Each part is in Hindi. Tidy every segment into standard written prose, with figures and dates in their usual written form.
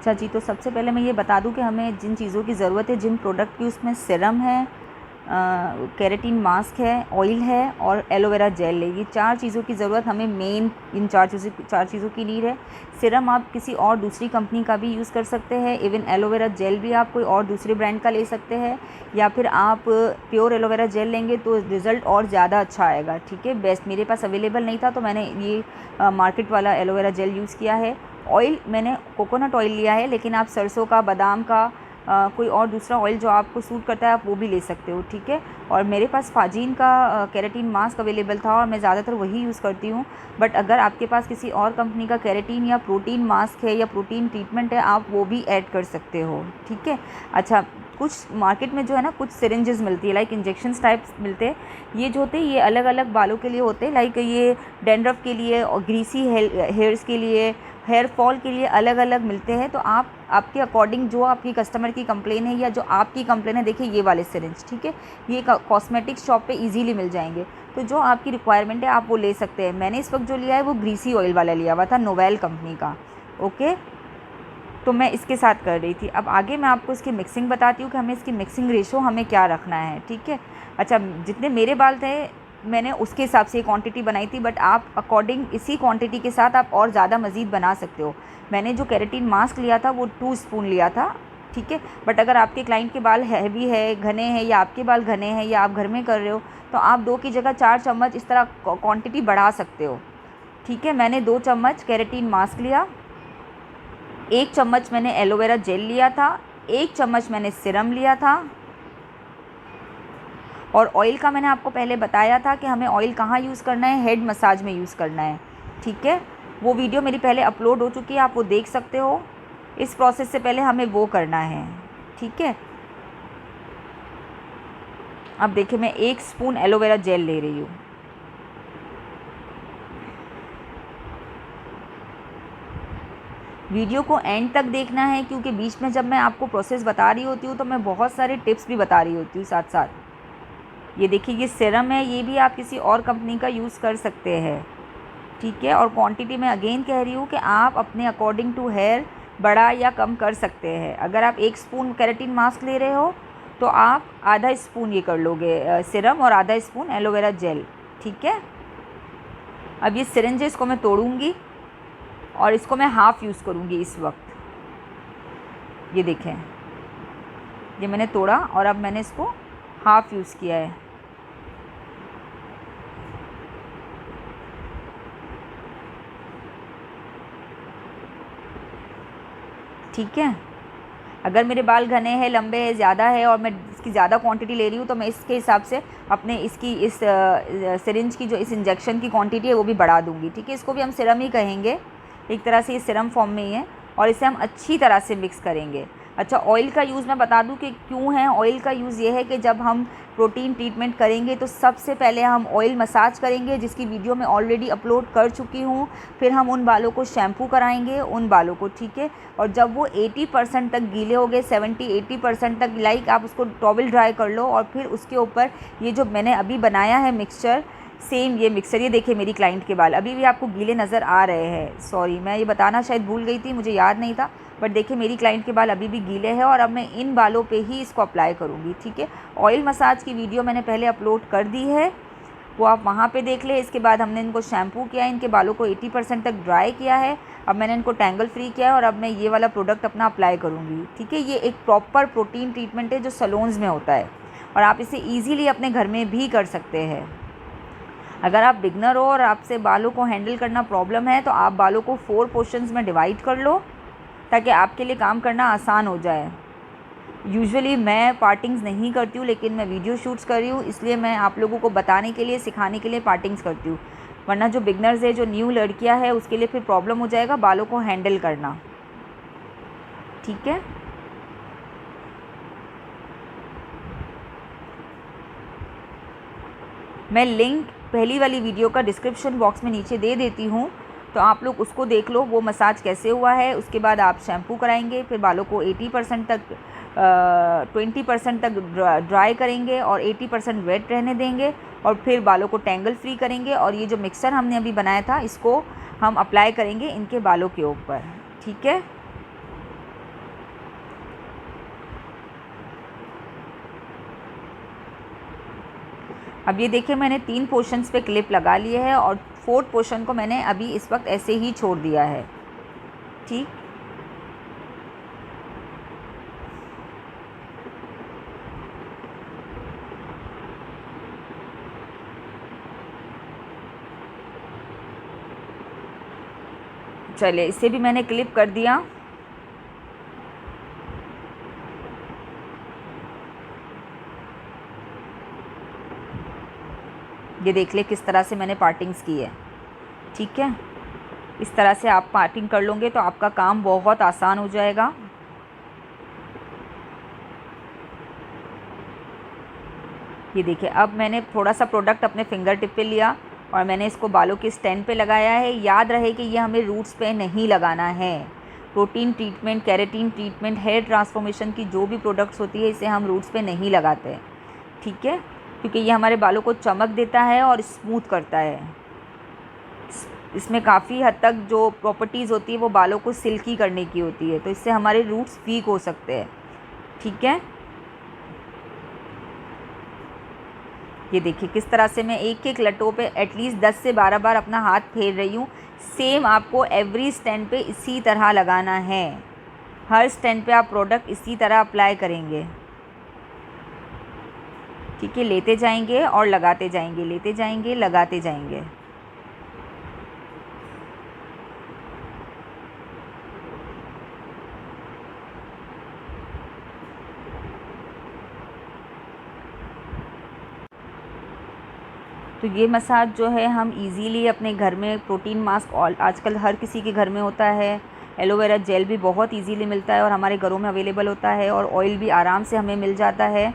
अच्छा जी, तो सबसे पहले मैं ये बता दूं कि हमें जिन चीज़ों की ज़रूरत है, जिन प्रोडक्ट की, उसमें सीरम है, केराटिन मास्क है, ऑयल है और एलोवेरा जेल है। ये 4 चीज़ों की ज़रूरत हमें मेन, इन 4 चीज़ों की नीड है। सीरम आप किसी और दूसरी कंपनी का भी यूज़ कर सकते हैं। इवन एलोवेरा जेल भी आप कोई और दूसरे ब्रांड का ले सकते हैं, या फिर आप प्योर एलोवेरा जेल लेंगे तो रिज़ल्ट और ज़्यादा अच्छा आएगा। ठीक है, बेस्ट मेरे पास अवेलेबल नहीं था तो मैंने ये मार्केट वाला एलोवेरा जेल यूज़ किया है। ऑयल मैंने कोकोनट ऑयल लिया है, लेकिन आप सरसों का, बादाम का, कोई और दूसरा ऑयल जो आपको सूट करता है आप वो भी ले सकते हो। ठीक है, और मेरे पास फाजीन का केराटिन मास्क अवेलेबल था और मैं ज़्यादातर वही यूज़ करती हूँ। बट अगर आपके पास किसी और कंपनी का केराटिन या प्रोटीन मास्क है या प्रोटीन ट्रीटमेंट है, आप वो भी ऐड कर सकते हो। ठीक है। अच्छा, कुछ मार्केट में जो है ना, कुछ सिरिंजेस मिलती है, लाइक इंजेक्शंस टाइप्स मिलते हैं। ये जो होते हैं ये अलग अलग बालों के लिए होते हैं, लाइक ये डैंड्रफ के लिए और ग्रीसी हेयर्स के लिए, हेयर फॉल के लिए अलग अलग मिलते हैं। तो आप आपके अकॉर्डिंग, जो आपकी कस्टमर की कंप्लेन है या जो आपकी कंप्लेन है, देखिए ये वाले सिरिंज, ठीक है, ये कॉस्मेटिक शॉप पे इजीली मिल जाएंगे। तो जो आपकी रिक्वायरमेंट है आप वो ले सकते हैं। मैंने इस वक्त जो लिया है वो ग्रीसी ऑयल वाला लिया हुआ था, नोवेल कंपनी का। ओके, तो मैं इसके साथ कर रही थी। अब आगे मैं आपको इसकी मिक्सिंग बताती हूँ कि हमें इसकी मिक्सिंग रेशो हमें क्या रखना है। ठीक है। अच्छा, जितने मेरे बाल थे मैंने उसके हिसाब से क्वांटिटी बनाई थी, बट आप अकॉर्डिंग इसी क्वांटिटी के साथ आप और ज़्यादा मज़ीद बना सकते हो। मैंने जो केराटिन मास्क लिया था वो 2 स्पून लिया था। ठीक है, बट अगर आपके क्लाइंट के बाल हैवी है, घने हैं, या आपके बाल घने हैं या आप घर में कर रहे हो, तो आप 2 की जगह 4 चम्मच इस तरह क्वांटिटी बढ़ा सकते हो। ठीक है, मैंने 2 चम्मच केराटिन मास्क लिया, 1 चम्मच मैंने एलोवेरा जेल लिया था, 1 चम्मच मैंने सीरम लिया था, और ऑयल का मैंने आपको पहले बताया था कि हमें ऑयल कहाँ यूज़ करना है, हेड मसाज में यूज़ करना है। ठीक है, वो वीडियो मेरी पहले अपलोड हो चुकी है, आप वो देख सकते हो। इस प्रोसेस से पहले हमें वो करना है। ठीक है, अब देखिए मैं 1 स्पून एलोवेरा जेल ले रही हूँ। वीडियो को एंड तक देखना है, क्योंकि बीच में जब मैं आपको प्रोसेस बता रही होती हूँ तो मैं बहुत सारे टिप्स भी बता रही होती हूँ साथ साथ। ये देखिए ये सीरम है, ये भी आप किसी और कंपनी का यूज़ कर सकते हैं। ठीक है, और क्वांटिटी मैं अगेन कह रही हूँ कि आप अपने अकॉर्डिंग टू हेयर बड़ा या कम कर सकते हैं। अगर आप 1 स्पून केराटिन मास्क ले रहे हो तो आप आधा स्पून ये कर लोगे सीरम, और आधा स्पून एलोवेरा जेल। ठीक है, अब ये सिरिंज है, इसको मैं तोड़ूंगी और इसको मैं हाफ़ यूज़ करूँगी इस वक्त। ये देखें, ये मैंने तोड़ा और अब मैंने इसको हाफ़ यूज़ किया है। ठीक है, अगर मेरे बाल घने हैं, लंबे हैं, ज़्यादा है और मैं इसकी ज़्यादा क्वांटिटी ले रही हूँ तो मैं इसके हिसाब से अपने इसकी इस सिरिंज की जो इस इंजेक्शन की क्वांटिटी है वो भी बढ़ा दूँगी। ठीक है, इसको भी हम सीरम ही कहेंगे, एक तरह से ये सीरम फॉर्म में ही है, और इसे हम अच्छी तरह से मिक्स करेंगे। अच्छा, ऑयल का यूज़ मैं बता दूं कि क्यों है। ऑयल का यूज़ ये है कि जब हम प्रोटीन ट्रीटमेंट करेंगे तो सबसे पहले हम ऑयल मसाज करेंगे, जिसकी वीडियो मैं ऑलरेडी अपलोड कर चुकी हूँ। फिर हम उन बालों को शैम्पू कराएंगे, उन बालों को। ठीक है, और जब वो 80% तक गीले हो गए, 70-80% तक, लाइक आप उसको टॉवल ड्राई कर लो, और फिर उसके ऊपर ये जो मैंने अभी बनाया है मिक्सचर, सेम ये मिक्सचर, ये देखिए मेरी क्लाइंट के बाल अभी भी आपको गीले नज़र आ रहे हैं। सॉरी, मैं ये बताना शायद भूल गई थी, मुझे याद नहीं था, बट देखिए मेरी क्लाइंट के बाल अभी भी गीले हैं और अब मैं इन बालों पे ही इसको अप्लाई करूँगी। ठीक है, ऑयल मसाज की वीडियो मैंने पहले अपलोड कर दी है, वो आप वहाँ पे देख लें। इसके बाद हमने इनको शैम्पू किया है, इनके बालों को 80% तक ड्राई किया है, अब मैंने इनको टैंगल फ्री किया है और अब मैं ये वाला प्रोडक्ट अपना अप्लाई करूँगी। ठीक है, ये एक प्रॉपर प्रोटीन ट्रीटमेंट है जो सैलून्स में होता है, और आप इसे ईज़िली अपने घर में भी कर सकते हैं। अगर आप बिगनर हो और आपसे बालों को हैंडल करना प्रॉब्लम है तो आप बालों को 4 पोर्शंस में डिवाइड कर लो, ताकि आपके लिए काम करना आसान हो जाए। यूजुअली मैं पार्टिंग्स नहीं करती हूँ, लेकिन मैं वीडियो शूट्स कर रही हूँ, इसलिए मैं आप लोगों को बताने के लिए, सिखाने के लिए पार्टिंग्स करती हूँ, वरना जो बिगनर्स है, जो न्यू लड़कियाँ हैं, उसके लिए फिर प्रॉब्लम हो जाएगा बालों को हैंडल करना। ठीक है, मैं लिंक पहली वाली वीडियो का डिस्क्रिप्शन बॉक्स में नीचे दे देती हूँ, तो आप लोग उसको देख लो, वो मसाज कैसे हुआ है। उसके बाद आप शैम्पू कराएंगे, फिर बालों को 80% तक 20% तक ड्राई करेंगे और 80% वेट रहने देंगे, और फिर बालों को टैंगल फ्री करेंगे, और ये जो मिक्सर हमने अभी बनाया था इसको हम अप्लाई करेंगे इनके बालों के ऊपर। ठीक है, अब ये देखिए मैंने 3 पोर्शंस पे क्लिप लगा लिए है और 4th पोर्शन को मैंने अभी इस वक्त ऐसे ही छोड़ दिया है। ठीक, चलिए इसे भी मैंने क्लिप कर दिया। ये देख ले किस तरह से मैंने पार्टिंग्स की है। ठीक है, इस तरह से आप पार्टिंग कर लोगे तो आपका काम बहुत आसान हो जाएगा। ये देखिए अब मैंने थोड़ा सा प्रोडक्ट अपने फिंगर टिप पे लिया और मैंने इसको बालों के स्टैंड पे लगाया है। याद रहे कि ये हमें रूट्स पे नहीं लगाना है। Protein treatment, keratin treatment, hair transformation की जो भी प्रोडक्ट्स होती है इसे हम रूट्स पे नहीं लगाते। ठीक है, क्योंकि ये हमारे बालों को चमक देता है और स्मूथ करता है। इसमें काफ़ी हद तक जो प्रॉपर्टीज़ होती है वो बालों को सिल्की करने की होती है, तो इससे हमारे रूट्स वीक हो सकते हैं। ठीक है, ये देखिए किस तरह से मैं एक एक लटों पे एटलीस्ट 10 से 12 बार अपना हाथ फेर रही हूँ। सेम आपको एवरी स्टैंड पे इसी तरह लगाना है। हर स्टैंड पे आप प्रोडक्ट इसी तरह अप्लाई करेंगे। ठीक है, लेते जाएंगे और लगाते जाएंगे, लेते जाएंगे लगाते जाएंगे। तो ये मसाज जो है हम इजीली अपने घर में, प्रोटीन मास्क आजकल हर किसी के घर में होता है। एलोवेरा जेल भी बहुत इजीली मिलता है और हमारे घरों में अवेलेबल होता है, और ऑयल भी आराम से हमें मिल जाता है।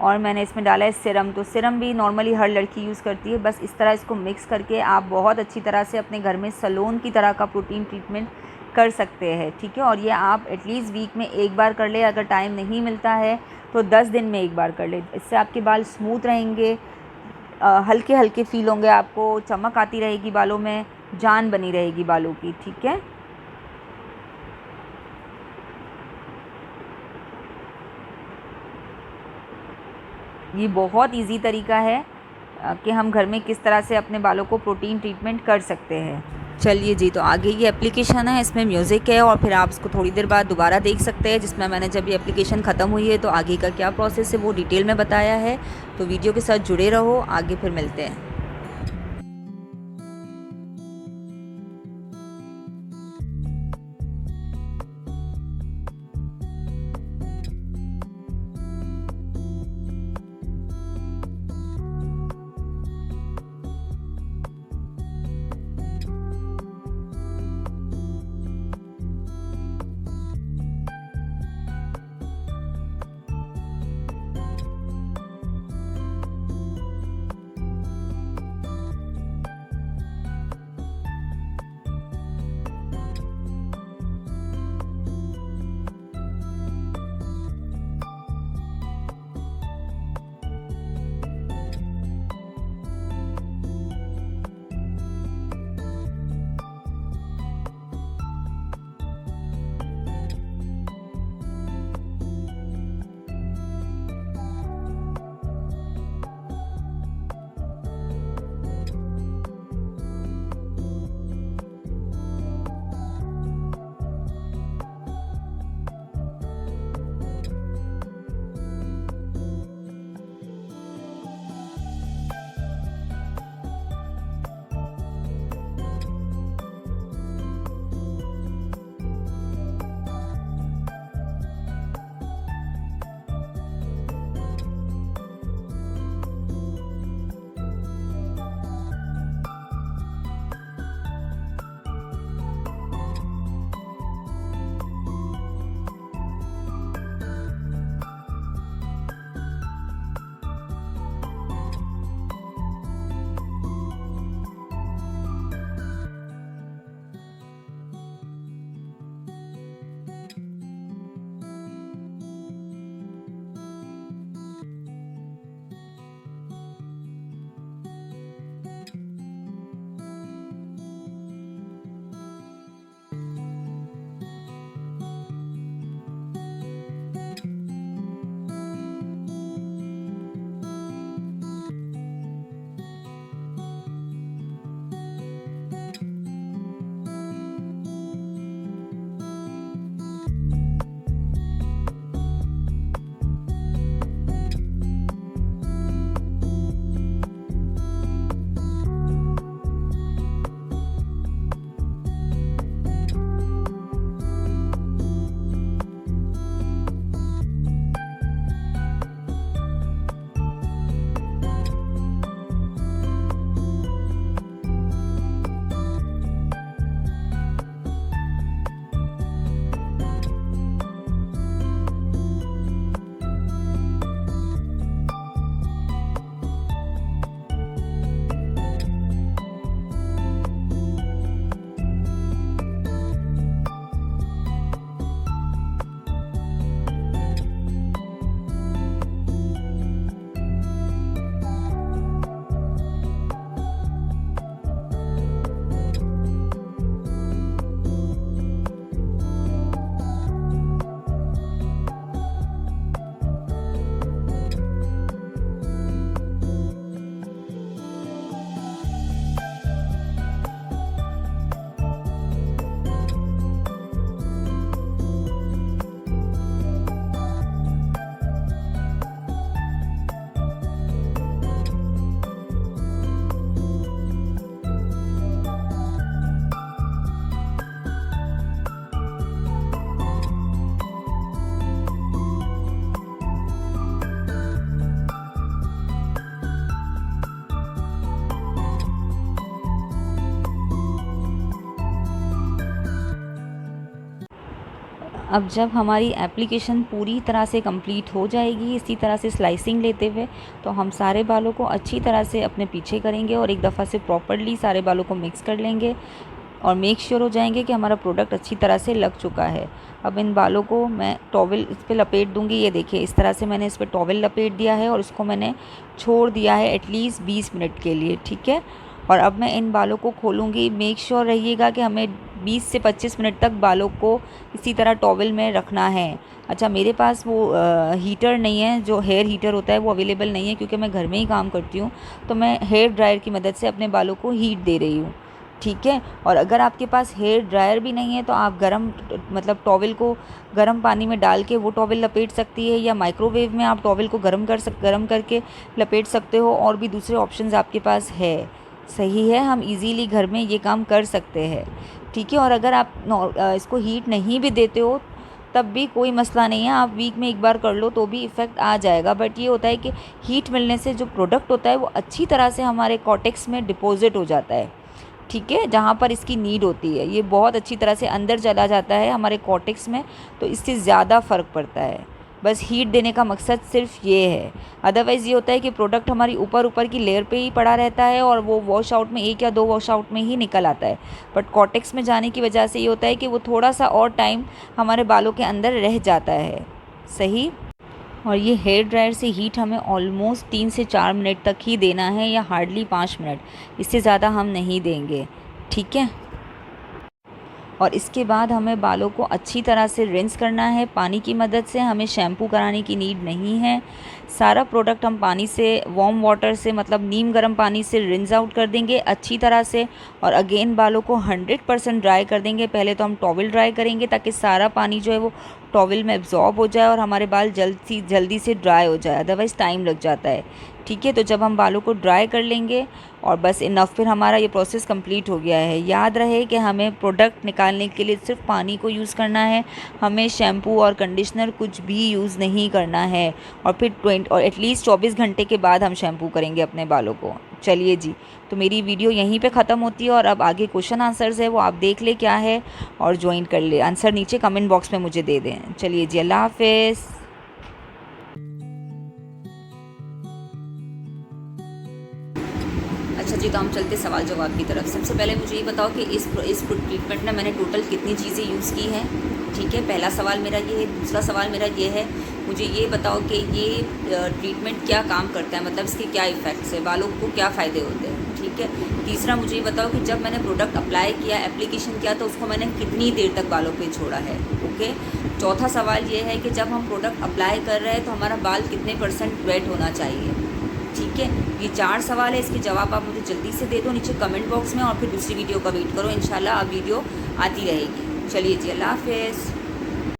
और मैंने इसमें डाला है सिरम, तो सिरम भी नॉर्मली हर लड़की यूज़ करती है। बस इस तरह इसको मिक्स करके आप बहुत अच्छी तरह से अपने घर में सलोन की तरह का प्रोटीन ट्रीटमेंट कर सकते हैं। ठीक है, और ये आप एटलीस्ट वीक में एक बार कर ले। अगर टाइम नहीं मिलता है तो 10 दिन में एक बार कर ले। इससे आपके बाल स्मूथ रहेंगे, हल्के हल्के फील होंगे, आपको चमक आती रहेगी बालों में, जान बनी रहेगी बालों की। ठीक है, ये बहुत इजी तरीका है कि हम घर में किस तरह से अपने बालों को प्रोटीन ट्रीटमेंट कर सकते हैं। चलिए जी, तो आगे ये एप्लीकेशन है, इसमें म्यूज़िक है और फिर आप इसको थोड़ी देर बाद दोबारा देख सकते हैं, जिसमें मैंने जब ये एप्लीकेशन ख़त्म हुई है तो आगे का क्या प्रोसेस है वो डिटेल में बताया है। तो वीडियो के साथ जुड़े रहो, आगे फिर मिलते हैं। अब जब हमारी एप्लीकेशन पूरी तरह से कंप्लीट हो जाएगी इसी तरह से स्लाइसिंग लेते हुए, तो हम सारे बालों को अच्छी तरह से अपने पीछे करेंगे और एक दफ़ा से प्रॉपर्ली सारे बालों को मिक्स कर लेंगे और मेक श्योर हो जाएंगे कि हमारा प्रोडक्ट अच्छी तरह से लग चुका है। अब इन बालों को मैं टॉवल इस पर लपेट दूंगी। ये देखिए इस तरह से मैंने इस पर टॉवल लपेट दिया है और इसको मैंने छोड़ दिया है एटलीस्ट 20 मिनट के लिए, ठीक है। और अब मैं इन बालों को खोलूँगी। मेक श्योर रहिएगा कि हमें 20 से 25 मिनट तक बालों को इसी तरह टॉवल में रखना है। अच्छा, मेरे पास वो हीटर नहीं है, जो हेयर हीटर होता है वो अवेलेबल नहीं है क्योंकि मैं घर में ही काम करती हूँ, तो मैं हेयर ड्रायर की मदद से अपने बालों को हीट दे रही हूँ, ठीक है। और अगर आपके पास हेयर ड्रायर भी नहीं है तो आप गरम मतलब टॉवल को गर्म पानी में डाल के वो टॉवल लपेट सकती है, या माइक्रोवेव में आप टॉवल को गर्म करके लपेट सकते हो। और भी दूसरे ऑप्शंस आपके पास है, सही है। हम इजीली घर में ये काम कर सकते हैं, ठीक है। और अगर आप इसको हीट नहीं भी देते हो तब भी कोई मसला नहीं है, आप वीक में एक बार कर लो तो भी इफ़ेक्ट आ जाएगा। बट ये होता है कि हीट मिलने से जो प्रोडक्ट होता है वो अच्छी तरह से हमारे कॉर्टेक्स में डिपॉजिट हो जाता है, ठीक है, जहाँ पर इसकी नीड होती है। ये बहुत अच्छी तरह से अंदर चला जाता है हमारे कॉर्टेक्स में, तो इससे ज़्यादा फ़र्क पड़ता है। बस हीट देने का मकसद सिर्फ ये है। अदरवाइज़ ये होता है कि प्रोडक्ट हमारी ऊपर की लेयर पे ही पड़ा रहता है और वो वॉश आउट में 1 या 2 वॉश आउट में ही निकल आता है। बट कॉर्टेक्स में जाने की वजह से ये होता है कि वो थोड़ा सा और टाइम हमारे बालों के अंदर रह जाता है, सही। और ये हेयर ड्रायर से हीट हमें ऑलमोस्ट 3 से 4 मिनट तक ही देना है, या हार्डली 5 मिनट, इससे ज़्यादा हम नहीं देंगे, ठीक है। और इसके बाद हमें बालों को अच्छी तरह से रिंस करना है पानी की मदद से। हमें शैम्पू कराने की नीड नहीं है। सारा प्रोडक्ट हम पानी से, वार्म वाटर से, मतलब नीम गर्म पानी से रिंस आउट कर देंगे अच्छी तरह से। और अगेन बालों को 100% ड्राई कर देंगे। पहले तो हम टॉवल ड्राई करेंगे ताकि सारा पानी जो है वो टॉवल में एब्जॉर्ब हो जाए और हमारे बाल जल्दी से ड्राई हो जाए, अदरवाइज़ टाइम लग जाता है, ठीक है। तो जब हम बालों को ड्राई कर लेंगे और बस इनफ, फिर हमारा ये प्रोसेस कंप्लीट हो गया है। याद रहे कि हमें प्रोडक्ट निकालने के लिए सिर्फ पानी को यूज़ करना है, हमें शैम्पू और कंडीशनर कुछ भी यूज़ नहीं करना है। और फिर एटलीस्ट 24 घंटे के बाद हम शैम्पू करेंगे अपने बालों को। चलिए जी, तो मेरी वीडियो यहीं पे ख़त्म होती है और अब आगे क्वेश्चन आंसर्स है वो आप देख ले क्या है और ज्वाइन कर ले। आंसर नीचे कमेंट बॉक्स में मुझे दे दें। चलिए जी, अल्लाह हाफिज़। अच्छा जी, तो हम चलते सवाल जवाब की तरफ। सबसे पहले मुझे ये बताओ कि इस ट्रीटमेंट में मैंने टोटल कितनी चीज़ें यूज़ की हैं, ठीक है। पहला सवाल मेरा ये है। दूसरा सवाल मेरा ये है, मुझे ये बताओ कि ये ट्रीटमेंट क्या काम करता है, मतलब इसके क्या इफ़ेक्ट्स है, बालों को क्या फ़ायदे होते हैं, ठीक है। तीसरा मुझे ये बताओ कि जब मैंने प्रोडक्ट अप्लाई किया, एप्लीकेशन किया, तो उसको मैंने कितनी देर तक बालों पे छोड़ा है, ओके। चौथा सवाल ये है कि जब हम प्रोडक्ट अप्लाई कर रहे हैं तो हमारा बाल कितने % वेट होना चाहिए, ठीक है। ये 4 सवाल है, इसके जवाब आप मुझे जल्दी से दे दो नीचे कमेंट बॉक्स में और फिर दूसरी वीडियो का वेट करो। इंशाल्लाह अब वीडियो आती रहेगी। चलिए जी, अल्लाह हाफिज़।